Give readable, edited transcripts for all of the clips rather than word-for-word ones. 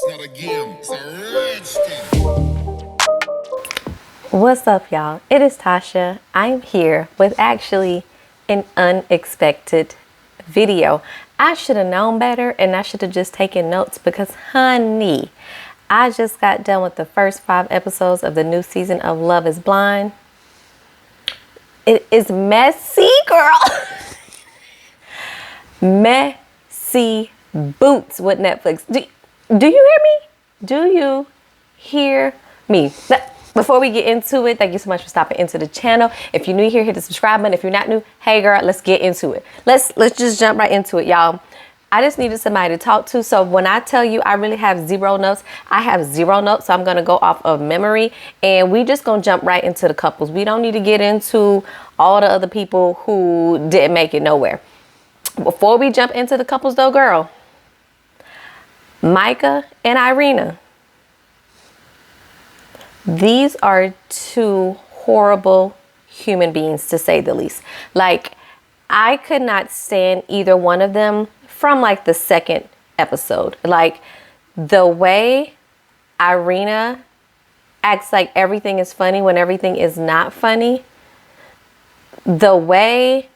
not a game, it's a rich thing. What's up, y'all? It is Tasha. I'm here with actually an unexpected video. I should have known better and I should have just taken notes because, honey, I just got done with the first 5 episodes of the new season of Love is Blind. It is messy, girl. Messy boots with Netflix. Do you hear me? Do you hear me? Before we get into it, thank you so much for stopping into the channel. If you're new here, hit the subscribe button. If you're not new, hey girl, let's get into it. Let's just jump right into it, y'all. I just needed somebody to talk to. So when I tell you I really have 0 notes, I have 0 notes. So I'm going to go off of memory and we just going to jump right into the couples. We don't need to get into all the other people who didn't make it nowhere. Before we jump into the couples though, girl, Micah and Irina. These are 2 horrible human beings, to say the least. Like, I could not stand either one of them from like the 2nd episode. Like, the way Irina acts like everything is funny when everything is not funny. The way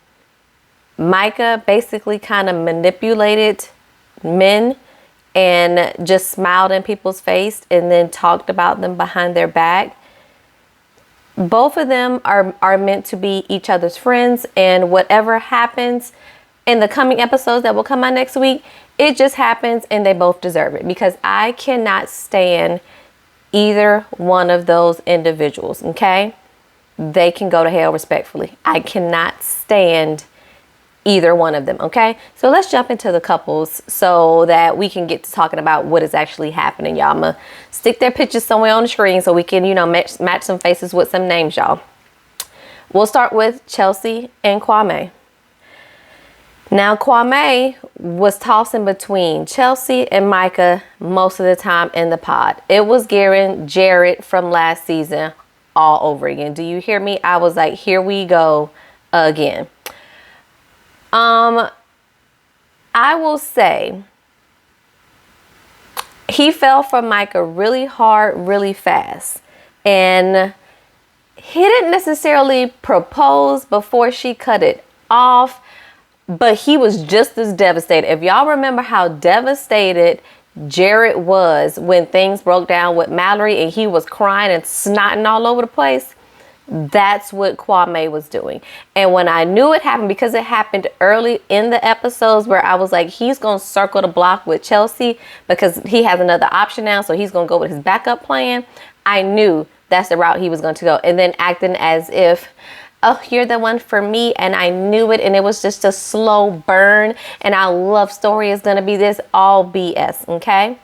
Micah basically kind of manipulated men and just smiled in people's face and then talked about them behind their back. Both of them are meant to be each other's friends, and whatever happens in the coming episodes that will come out next week, it just happens and they both deserve it, because I cannot stand either one of those individuals, okay? They can go to hell respectfully. I cannot stand either one of them, okay? So let's jump into the couples so that we can get to talking about what is actually happening, y'all. I'm gonna stick their pictures somewhere on the screen so we can, match some faces with some names, y'all. We'll start with Chelsea and Kwame. Now, Kwame was tossing between Chelsea and Micah most of the time in the pod. It was Jared from last season all over again. Do you hear me? I was like, here we go again. I will say he fell for Micah really hard, really fast. And he didn't necessarily propose before she cut it off, but he was just as devastated. If y'all remember how devastated Jared was when things broke down with Mallory and he was crying and snotting all over the place, that's what Kwame was doing. And when I knew it happened, because it happened early in the episodes where I was like, he's going to circle the block with Chelsea because he has another option now. So he's going to go with his backup plan. I knew that's the route he was going to go. And then acting as if, oh, you're the one for me. And I knew it. And it was just a slow burn. And our love story is going to be this all BS. Okay.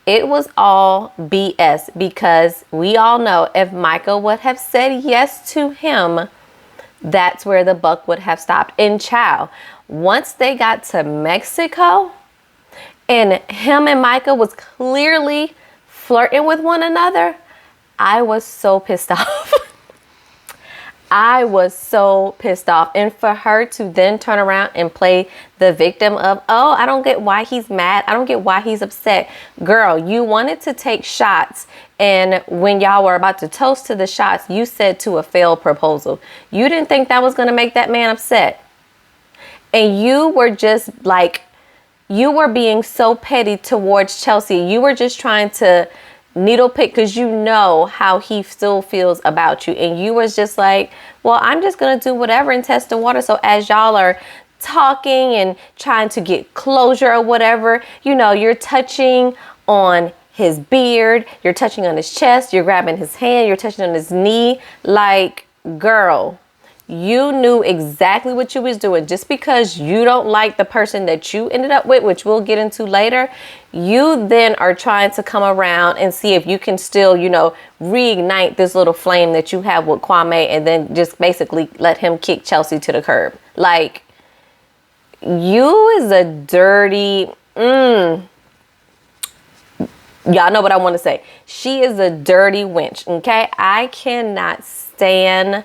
It was all BS, because we all know if Micah would have said yes to him, that's where the buck would have stopped. And child, once they got to Mexico and him and Micah was clearly flirting with one another, I was so pissed off. I was so pissed off. And for her to then turn around and play the victim of, oh, I don't get why he's mad. I don't get why he's upset. Girl, you wanted to take shots. And when y'all were about to toast to the shots, you said to a failed proposal. You didn't think that was going to make that man upset. And you were just like, you were being so petty towards Chelsea. You were just trying to needle pick because you know how he still feels about you. And you was just like, well, I'm just going to do whatever and test the water. So as y'all are talking and trying to get closure or whatever, you're touching on his beard, you're touching on his chest, you're grabbing his hand, you're touching on his knee. Like, girl, you knew exactly what you was doing. Just because you don't like the person that you ended up with, which we'll get into later, you then are trying to come around and see if you can still, reignite this little flame that you have with Kwame, and then just basically let him kick Chelsea to the curb. Like, you is a dirty, y'all know what I want to say. She is a dirty wench, okay? I cannot stand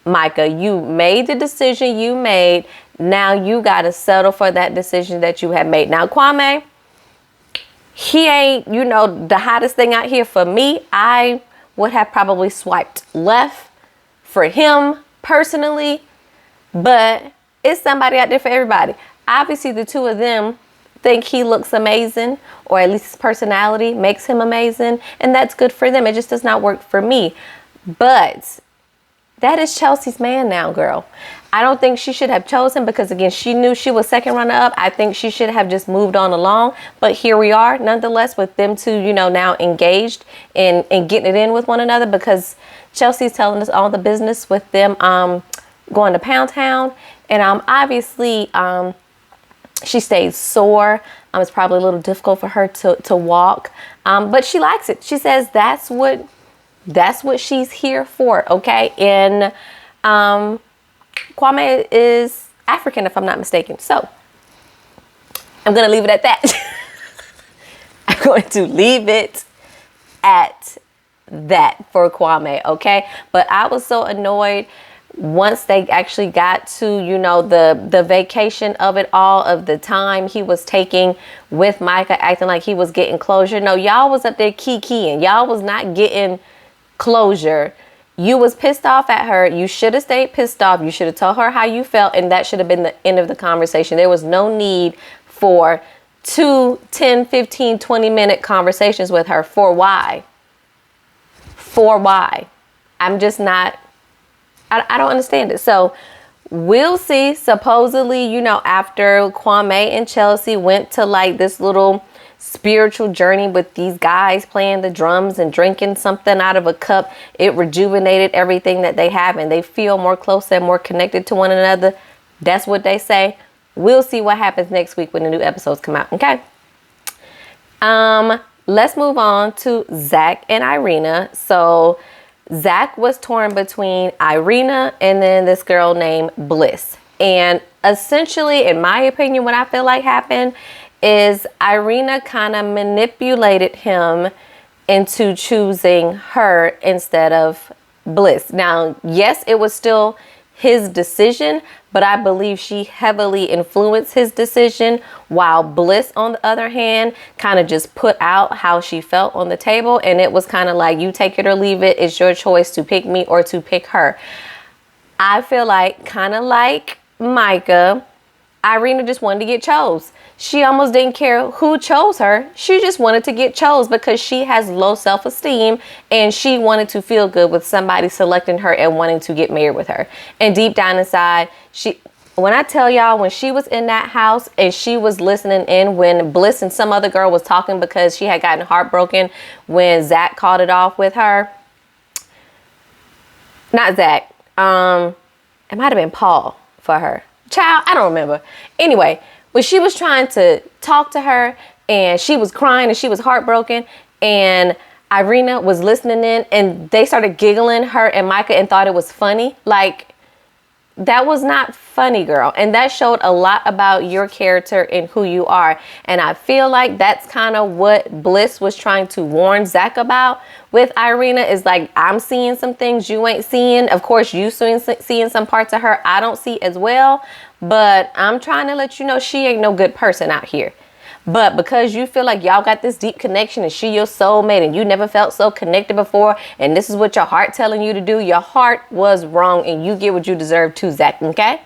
Micah. You made the decision you made. Now you got to settle for that decision that you have made. Now, Kwame, he ain't, you know, the hottest thing out here for me. I would have probably swiped left for him personally, but it's somebody out there for everybody. Obviously, the two of them think he looks amazing, or at least his personality makes him amazing, and that's good for them. It just does not work for me. But that is Chelsea's man now, girl. I don't think she should have chosen, because again, she knew she was second runner up. I think she should have just moved on along. But here we are, nonetheless, with them two, you know, now engaged and getting it in with one another, because Chelsea's telling us all the business with them going to Pound Town. And obviously, she stays sore. It's probably a little difficult for her to walk, but she likes it. She says that's what she's here for. Okay, and Kwame is African, if I'm not mistaken. So I'm gonna leave it at that. I'm going to leave it at that for Kwame. Okay, but I was so annoyed once they actually got to, you know, the vacation of it all, of the time he was taking with Micah, acting like he was getting closure. No, y'all was up there kikiing. Y'all was not getting closure. You was pissed off at her. You should have stayed pissed off. You should have told her how you felt, and that should have been the end of the conversation. There was no need for 2, 10, 15, 20-minute conversations with her. For why? For why? I'm just not... I don't understand it. So we'll see. Supposedly, you know, after Kwame and Chelsea went to like this little spiritual journey with these guys playing the drums and drinking something out of a cup, it rejuvenated everything that they have, and they feel more close and more connected to one another. That's what they say. We'll see what happens next week when the new episodes come out. Okay. Let's move on to Zach and Irina. So Zach was torn between Irina and then this girl named Bliss. And essentially, in my opinion, what I feel like happened is Irina kind of manipulated him into choosing her instead of Bliss. Now, yes, it was still his decision, but I believe she heavily influenced his decision, while Bliss, on the other hand, kind of just put out how she felt on the table. And it was kind of like, you take it or leave it. It's your choice to pick me or to pick her. I feel like, kind of like Micah, Irina just wanted to get chose. She almost didn't care who chose her. She just wanted to get chose because she has low self-esteem, and she wanted to feel good with somebody selecting her and wanting to get married with her. And deep down inside, when I tell y'all, when she was in that house and she was listening in when Bliss and some other girl was talking because she had gotten heartbroken when Zach called it off with her. Not Zach. It might have been Paul for her. Child, I don't remember. Anyway, when she was trying to talk to her and she was crying and she was heartbroken, and Irina was listening in, and they started giggling, her and Micah, and thought it was funny. Like, that was not funny, girl. And that showed a lot about your character and who you are. And I feel like that's kind of what Bliss was trying to warn Zach about with Irina, is like, I'm seeing some things you ain't seeing. Of course, you seeing some parts of her I don't see as well. But I'm trying to let you know she ain't no good person out here. But because you feel like y'all got this deep connection and she your soulmate and you never felt so connected before, and this is what your heart telling you to do, your heart was wrong, and you get what you deserve too, Zach. Okay?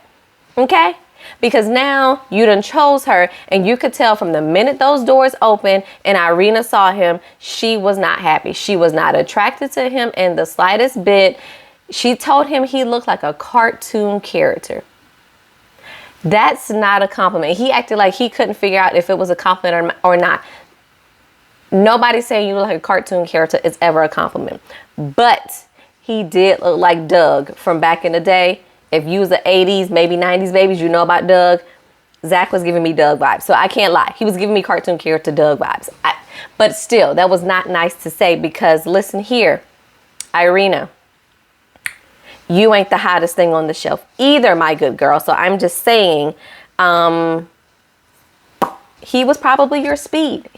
Okay? Because now you done chose her, and you could tell from the minute those doors opened and Irina saw him, she was not happy. She was not attracted to him in the slightest bit. She told him he looked like a cartoon character. That's not a compliment. He acted like he couldn't figure out if it was a compliment or not. Nobody saying you look like a cartoon character is ever a compliment. But he did look like Doug from back in the day. If you was the 80s, maybe 90s babies, you know about Doug. Zach was giving me Doug vibes. So I can't lie. He was giving me cartoon character Doug vibes. But still, that was not nice to say, because listen here, Irina, you ain't the hottest thing on the shelf either, my good girl. So I'm just saying, he was probably your speed.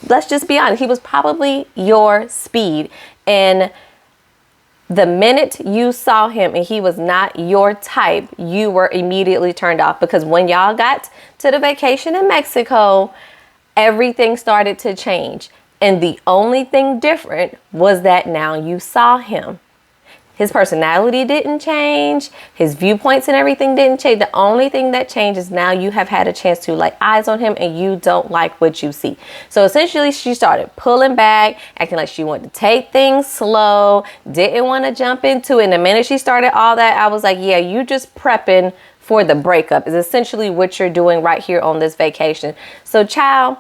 Let's just be honest, he was probably your speed. And the minute you saw him and he was not your type, you were immediately turned off. Because when y'all got to the vacation in Mexico, everything started to change. And the only thing different was that now you saw him. His personality didn't change. His viewpoints and everything didn't change. The only thing that changed is now you have had a chance to lay eyes on him and you don't like what you see. So essentially she started pulling back, acting like she wanted to take things slow, didn't want to jump into it. And the minute she started all that, I was like, yeah, you just prepping for the breakup is essentially what you're doing right here on this vacation. So child,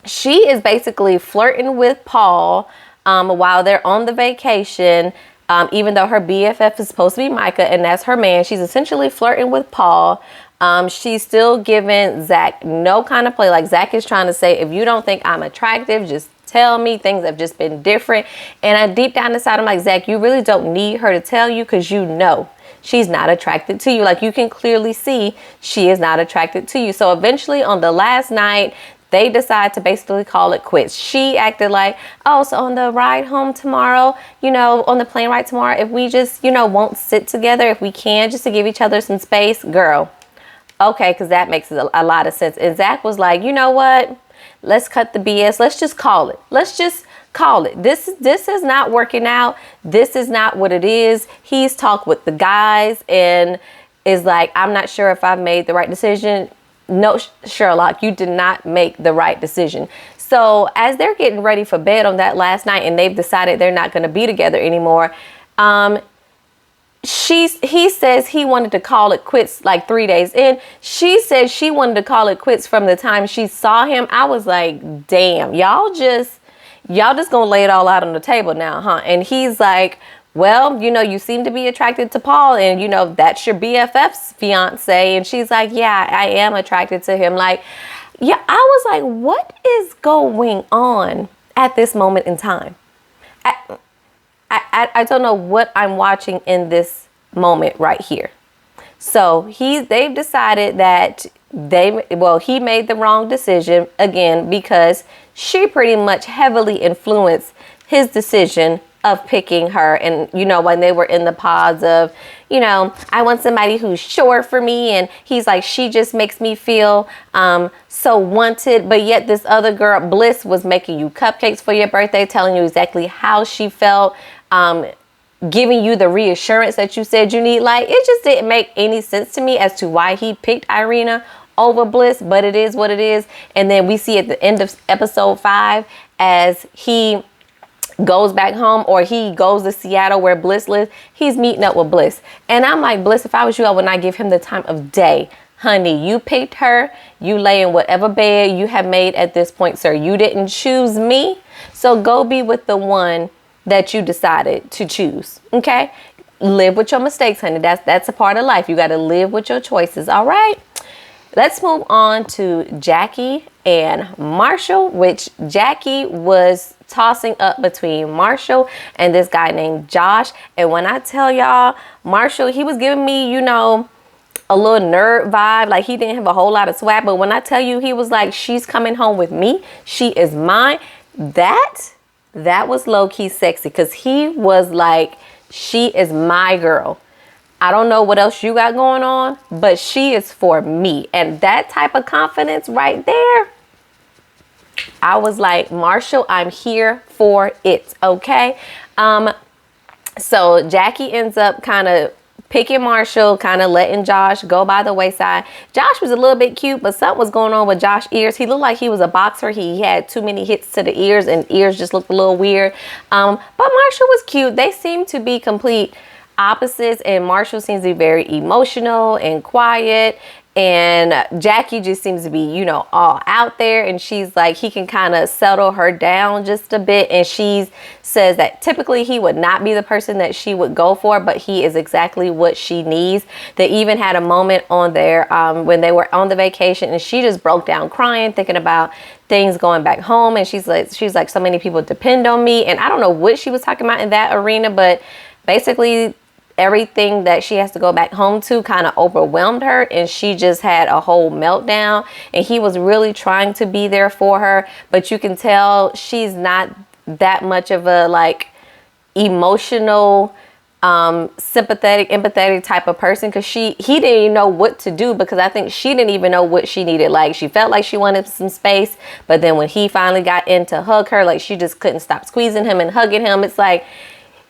she is basically flirting with Paul while they're on the vacation. Even though her BFF is supposed to be Micah and that's her man, she's essentially flirting with Paul. She's still giving Zach no kind of play. Like Zach is trying to say, if you don't think I'm attractive, just tell me. Things have just been different. And I deep down inside, I'm like, Zach, you really don't need her to tell you because you know she's not attracted to you. Like you can clearly see she is not attracted to you. So eventually on the last night, they decide to basically call it quits. She acted like, oh, so on the ride home tomorrow, on the plane ride tomorrow, if we just, won't sit together, if we can, just to give each other some space, girl. Okay, because that makes a lot of sense. And Zach was like, you know what? Let's cut the BS. Let's just call it. Let's just call it. This is not working out. This is not what it is. He's talked with the guys and is like, I'm not sure if I've made the right decision. No, Sherlock, you did not make the right decision. So as they're getting ready for bed on that last night and they've decided they're not going to be together anymore, he says he wanted to call it quits like 3 days in. She says she wanted to call it quits from the time she saw him. I was like, damn, y'all just gonna lay it all out on the table now, huh? And he's like, well, you seem to be attracted to Paul and, that's your BFF's fiance. And she's like, yeah, I am attracted to him. Like, yeah, I was like, what is going on at this moment in time? I don't know what I'm watching in this moment right here. So they've decided that he made the wrong decision again, because she pretty much heavily influenced his decision of picking her. And, when they were in the pods of, I want somebody who's short for me. And he's like, she just makes me feel so wanted. But yet this other girl, Bliss, was making you cupcakes for your birthday, telling you exactly how she felt, giving you the reassurance that you said you need. Like, it just didn't make any sense to me as to why he picked Irina over Bliss, but it is what it is. And then we see at the end of episode 5, as he goes back home, or he goes to Seattle where Bliss lives, he's meeting up with Bliss. And I'm like, Bliss, if I was you, I would not give him the time of day. Honey, you picked her. You lay in whatever bed you have made at this point, sir. You didn't choose me. So go be with the one that you decided to choose. Okay? Live with your mistakes, honey. That's a part of life. You got to live with your choices. All right? Let's move on to Jackie and Marshall, which Jackie was tossing up between Marshall and this guy named Josh. And when I tell y'all, Marshall, he was giving me, a little nerd vibe. Like, he didn't have a whole lot of swag. But when I tell you, he was like, she's coming home with me, she is mine. That was low-key sexy, because he was like, she is my girl. I don't know what else you got going on, but she is for me. And that type of confidence right there, I was like, Marshall, I'm here for it. Okay. So Jackie ends up kind of picking Marshall, kind of letting Josh go by the wayside. Josh was a little bit cute, but something was going on with Josh's ears. He looked like he was a boxer. He had too many hits to the ears, and ears just looked a little weird. But Marshall was cute. They seemed to be complete opposites, and Marshall seems to be very emotional and quiet, and Jackie just seems to be, all out there. And she's like, he can kind of settle her down just a bit. And she says that typically he would not be the person that she would go for, but he is exactly what she needs. They even had a moment on there when they were on the vacation, and she just broke down crying, thinking about things going back home. And she's like, so many people depend on me. And I don't know what she was talking about in that arena, but basically everything that she has to go back home to kind of overwhelmed her, and she just had a whole meltdown. And he was really trying to be there for her, but you can tell she's not that much of a emotional sympathetic, empathetic type of person, because he didn't even know what to do, because I think she didn't even know what she needed. Like, she felt like she wanted some space, but then when he finally got in to hug her, like, she just couldn't stop squeezing him and hugging him. It's like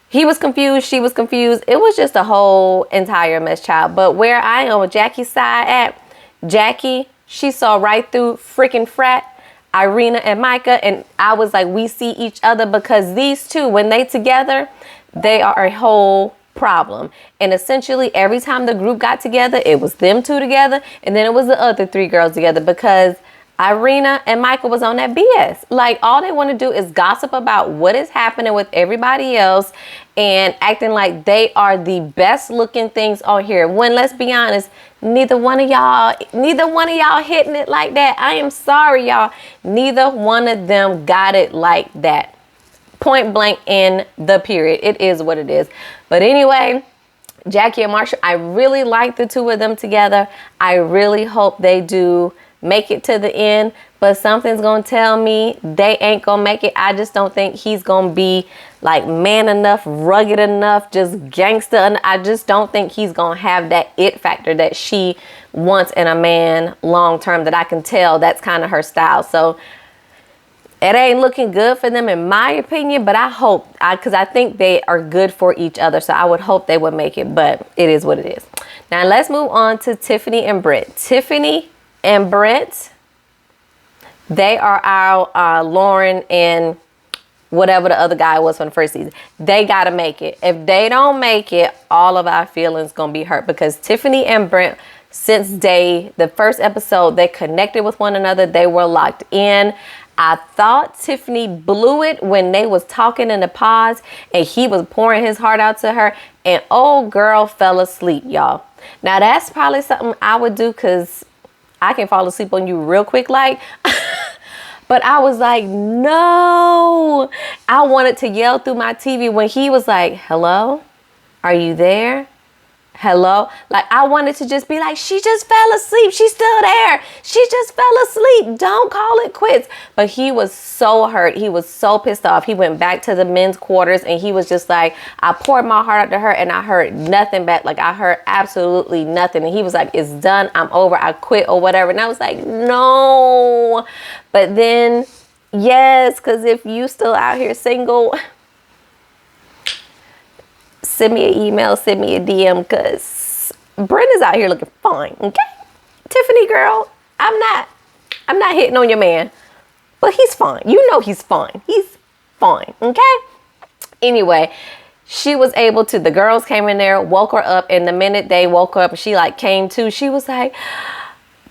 he was confused, she was confused. It was just a whole entire mess, child. But where I am with Jackie's side at, Jackie, she saw right through freaking frat Irina and Micah, and I was like, we see each other, because these two, when they together, they are a whole problem. And essentially every time the group got together, it was them two together, and then it was the other three girls together, because Irina and Micah was on that BS. Like, all they want to do is gossip about what is happening with everybody else and acting like they are the best looking things on here, when, let's be honest, neither one of y'all hitting it like that. I am sorry, y'all. Neither one of them got it like that. Point blank in the period. It is what it is. But anyway, Jackie and Marshall, I really like the two of them together. I really hope they do make it to the end, but something's gonna tell me they ain't gonna make it. I just don't think he's gonna be like man enough, rugged enough, just gangster. I just don't think he's gonna have that it factor that she wants in a man long term, that I can tell that's kind of her style. So it ain't looking good for them, in my opinion, but I hope, because I think they are good for each other. So I would hope they would make it, but it is what it is. Now let's move on to Tiffany and Brent. Tiffany and Brent, they are our Lauren and whatever the other guy was from the first season. They got to make it. If they don't make it, all of our feelings going to be hurt, because Tiffany and Brent, since the first episode, they connected with one another. They were locked in. I thought Tiffany blew it when they was talking in the pods and he was pouring his heart out to her, and old girl fell asleep, y'all. Now that's probably something I would do, because I can fall asleep on you real quick, like. But I was like, no. I wanted to yell through my TV when he was like, hello, are you there? Hello? Like, I wanted to just be like, she just fell asleep. She's still there. She just fell asleep. Don't call it quits. But he was so hurt. He was so pissed off. He went back to the men's quarters and he was just like, I poured my heart out to her and I heard nothing back. Like, I heard absolutely nothing. And he was like, it's done. I'm over. I quit or whatever. And I was like, no. But then, yes, because if you still out here single, send me an email, send me a DM, because Brent is out here looking fine, okay? Tiffany, girl, I'm not hitting on your man, but he's fine. You know he's fine. He's fine, okay? Anyway, she was able to, the girls came in there, woke her up, and the minute they woke her up and she like came to, she was like,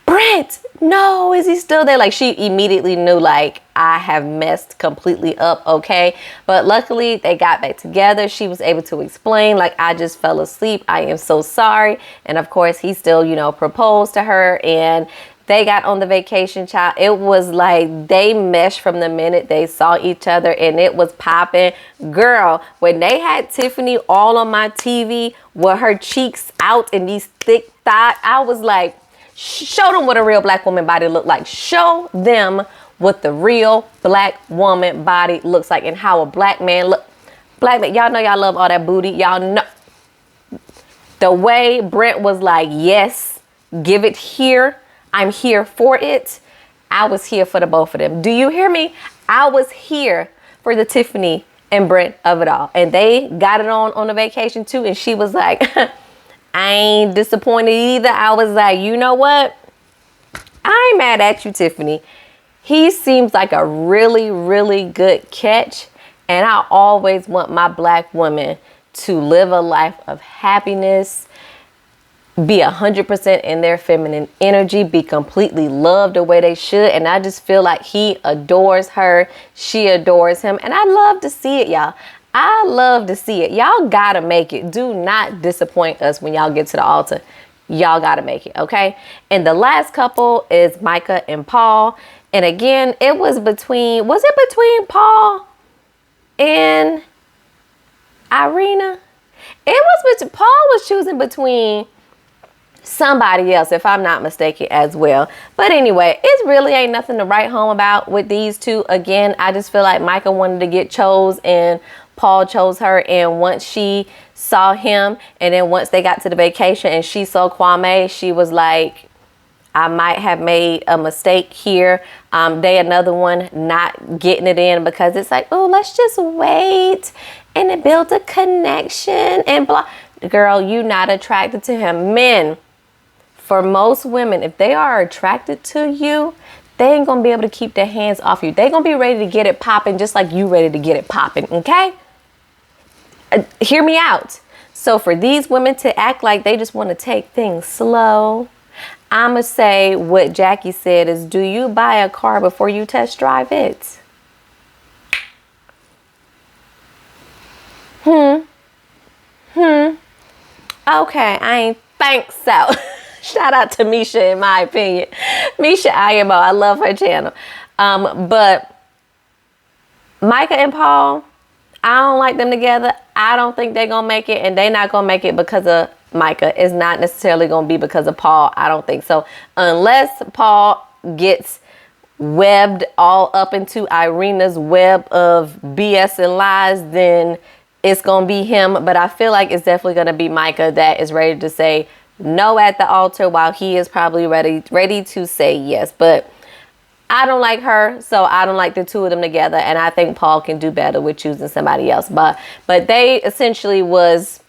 Brent, no, is he still there? Like, she immediately knew, like, I have messed completely up, okay? But luckily, they got back together. She was able to explain, like, I just fell asleep. I am so sorry. And, of course, he still, you know, proposed to her. And they got on the vacation, child. It was like they meshed from the minute they saw each other. And it was popping. Girl, when they had Tiffany all on my TV with her cheeks out and these thick thighs, I was like, show them what a real black woman body look like. Show them what the real black woman body looks like and how a black man look. Black man, y'all know y'all love all that booty. Y'all know the way Brent was like, yes, give it here. I'm here for it. I was here for the both of them. Do you hear me? I was here for the Tiffany and Brent of it all. And they got it on the vacation too. And she was like, I ain't disappointed either. I was like, you know what? I ain't mad at you, Tiffany. He seems like a really, really good catch. And I always want my black women to live a life of happiness, be 100% in their feminine energy, be completely loved the way they should. And I just feel like he adores her. She adores him. And I love to see it, y'all. I love to see it. Y'all gotta make it. Do not disappoint us when y'all get to the altar. Y'all gotta make it, okay? And the last couple is Micah and Paul. And again, it was between, was it between Paul and Irina? It was between, Paul was choosing between somebody else, if I'm not mistaken, as well. But anyway, it really ain't nothing to write home about with these two. Again, I just feel like Micah wanted to get chose and Paul chose her. And once she saw him, and then once they got to the vacation and she saw Kwame, she was like, I might have made a mistake here. They another one not getting it in because it's like, oh, let's just wait and it build a connection and blah. Girl, you not attracted to him. Men, for most women, if they are attracted to you, they ain't gonna be able to keep their hands off you. They gonna be ready to get it popping just like you ready to get it popping, okay? Hear me out. So for these women to act like they just want to take things slow, I'ma say what Jackie said is, do you buy a car before you test drive it? Okay, I ain't think so. Shout out to Misha, in my opinion. Misha IMO, I love her channel. But Micah and Paul, I don't like them together. I don't think they're going to make it, and they're not going to make it because of Micah. It's not necessarily going to be because of Paul. I don't think so. Unless Paul gets webbed all up into Irina's web of BS and lies, then it's going to be him. But I feel like it's definitely going to be Micah that is ready to say no at the altar, while he is probably ready to say yes. But I don't like her, so I don't like the two of them together, and I think Paul can do better with choosing somebody else. But they essentially was,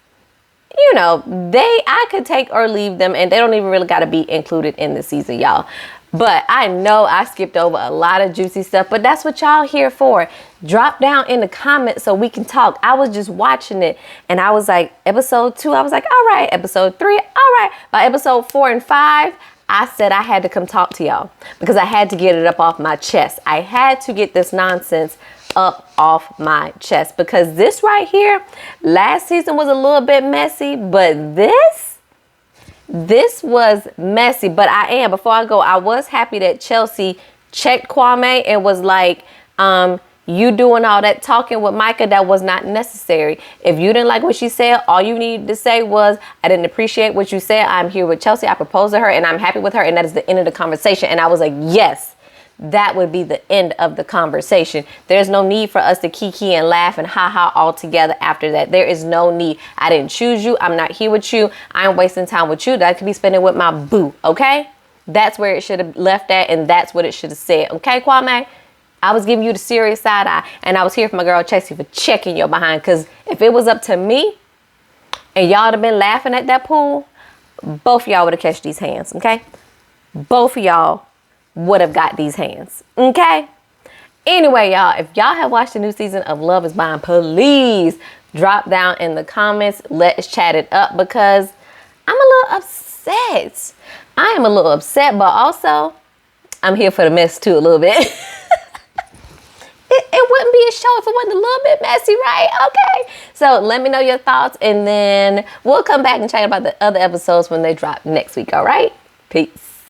you know, I could take or leave them, and they don't even really got to be included in the season, y'all. But I know I skipped over a lot of juicy stuff, but that's what y'all here for. Drop down in the comments so we can talk. I was just watching it, and I was like, episode 2, I was like, all right. Episode 3, all right. By episode 4 and 5, I said I had to come talk to y'all because I had to get it up off my chest. I had to get this nonsense up off my chest because this right here, last season was a little bit messy, but this was messy. But before I go, I was happy that Chelsea checked Kwame and was like, you doing all that talking with Micah, that was not necessary. If you didn't like what she said, all you needed to say was, I didn't appreciate what you said. I'm here with Chelsea. I proposed to her and I'm happy with her. And that is the end of the conversation. And I was like, yes, that would be the end of the conversation. There's no need for us to kiki and laugh and ha all together after that. There is no need. I didn't choose you. I'm not here with you. I'm wasting time with you that I could be spending with my boo. Okay? That's where it should have left at. And that's what it should have said. Okay, Kwame? I was giving you the serious side eye, and I was here for my girl Chelsea for checking your behind. Because if it was up to me and y'all would have been laughing at that pool, both of y'all would have catched these hands, okay? Both of y'all would have got these hands, okay? Anyway, y'all, if y'all have watched the new season of Love is Blind, please drop down in the comments. Let's chat it up because I'm a little upset. I am a little upset, but also I'm here for the mess too a little bit. It wouldn't be a show if it wasn't a little bit messy, right? Okay. So let me know your thoughts, and then we'll come back and chat about the other episodes when they drop next week. All right. Peace.